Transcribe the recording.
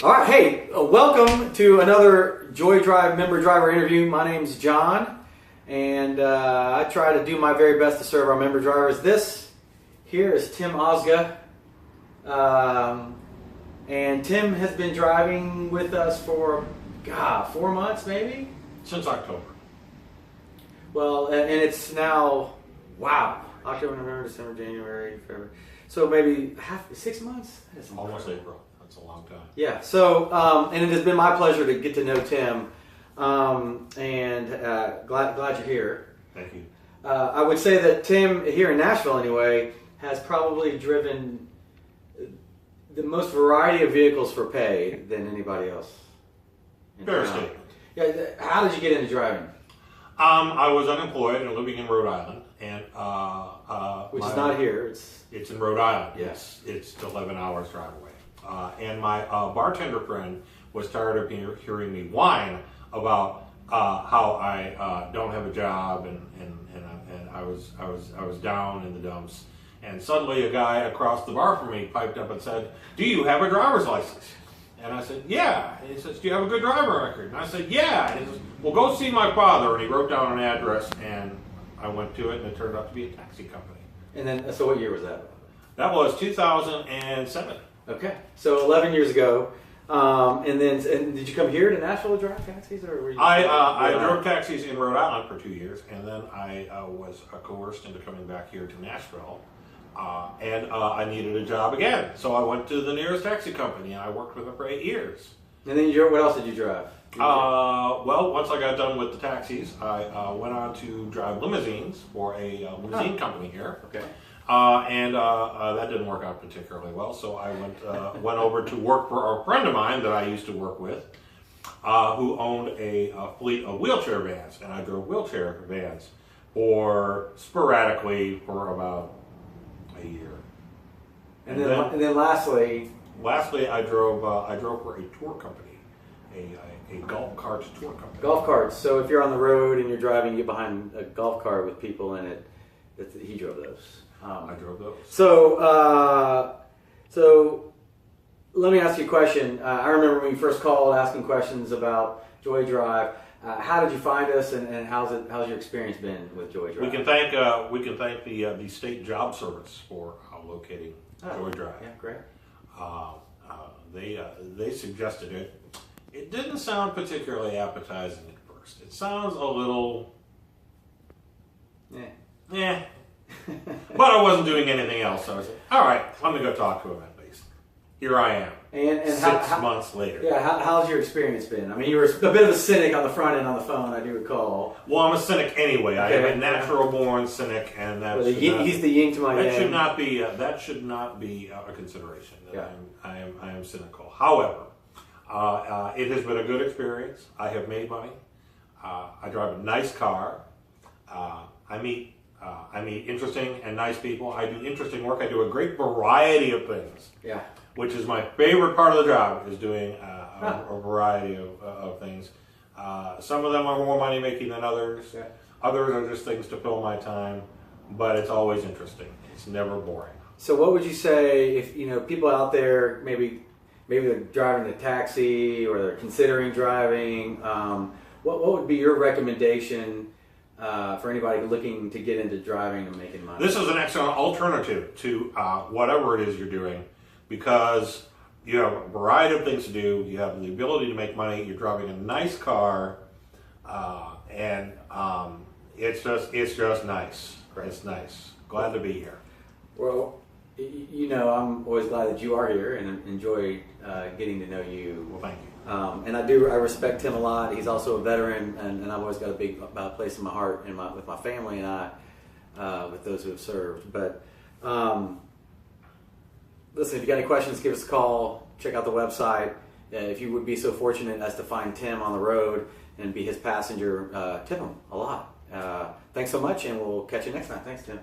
All right, hey, welcome to another Joy Drive member driver interview. My name's John, and I try to do my very best to serve our member drivers. This here is Tim Osga, and Tim has been driving with us for, 4 months maybe? Since October. Well, and it's now, October, November, December, January, February. So maybe 6 months? That is Almost incredible. April. That's a long time. Yeah, so, and it has been my pleasure to get to know Tim, and glad you're here. Thank you. I would say that Tim, here in Nashville anyway, has probably driven the most variety of vehicles for pay than anybody else. Fair statement. Yeah, how did you get into driving? I was unemployed and living in Rhode Island, and Which is not here. It's in Rhode Island. Yes. It's 11 hours drive away. And my bartender friend was tired of hearing me whine about how I don't have a job and I was down in the dumps. And suddenly a guy across the bar from me piped up and said, "Do you have a driver's license?" And I said, "Yeah." And he says, "Do you have a good driver record?" And I said, "Yeah." And he says, "Well, go see my father." And he wrote down an address, and I went to it, and it turned out to be a taxi company. And then, so what year was that? That was 2007. Okay, so 11 years ago. And did you come here to Nashville to drive taxis, or were you? I drove taxis in Rhode Island for 2 years, and then I was coerced into coming back here to Nashville, and I needed a job again. So I went to the nearest taxi company, and I worked with them for 8 years. And then what else did you drive? Well, once I got done with the taxis, I went on to drive limousines for a limousine company here. Okay. And that didn't work out particularly well, so I went over to work for a friend of mine that I used to work with, who owned a fleet of wheelchair vans, and I drove wheelchair vans sporadically for about a year. And then lastly, I drove for a tour company, a golf cart tour company. golf carts. So if you're on the road and you're driving, you get behind a golf cart with people in it. He drove those. I drove those. So let me ask you a question. I remember when you first called asking questions about Joy Drive. How did you find us, and how's your experience been with Joy Drive? We can thank the state job service for locating Joy Drive. Yeah, great. They suggested it. It didn't sound particularly appetizing at first. It sounds a little, yeah. But I wasn't doing anything else, so I said, "All right, let me go talk to him at least." Here I am, and 6 months later. Yeah, how's your experience been? I mean, you were a bit of a cynic on the front end on the phone, I do recall. Well, I'm a cynic anyway. Okay. I am a natural-born cynic, and he's the yin to my yang. That should not be a consideration. Yeah. I am cynical. However, it has been a good experience. I have made money. I drive a nice car. I meet interesting and nice people. I do interesting work. I do a great variety of things. Yeah. Which is my favorite part of the job, is doing a variety of things. Some of them are more money making than others. Yeah. Others are just things to fill my time, but it's always interesting. It's never boring. So what would you say if people out there maybe they're driving a taxi or they're considering driving? What would be your recommendation for anybody looking to get into driving and making money? This is an excellent alternative to whatever it is you're doing, because you have a variety of things to do. You have the ability to make money. You're driving a nice car, and it's just nice. Great. It's nice. Glad to be here. Well, I'm always glad that you are here and enjoy getting to know you. Well, thank you. And I respect him a lot. He's also a veteran, and I've always got a big place in my heart with my family and with those who have served. But listen, if you got any questions, give us a call. Check out the website. If you would be so fortunate as to find Tim on the road and be his passenger, tip him a lot. Thanks so much, and we'll catch you next time. Thanks, Tim.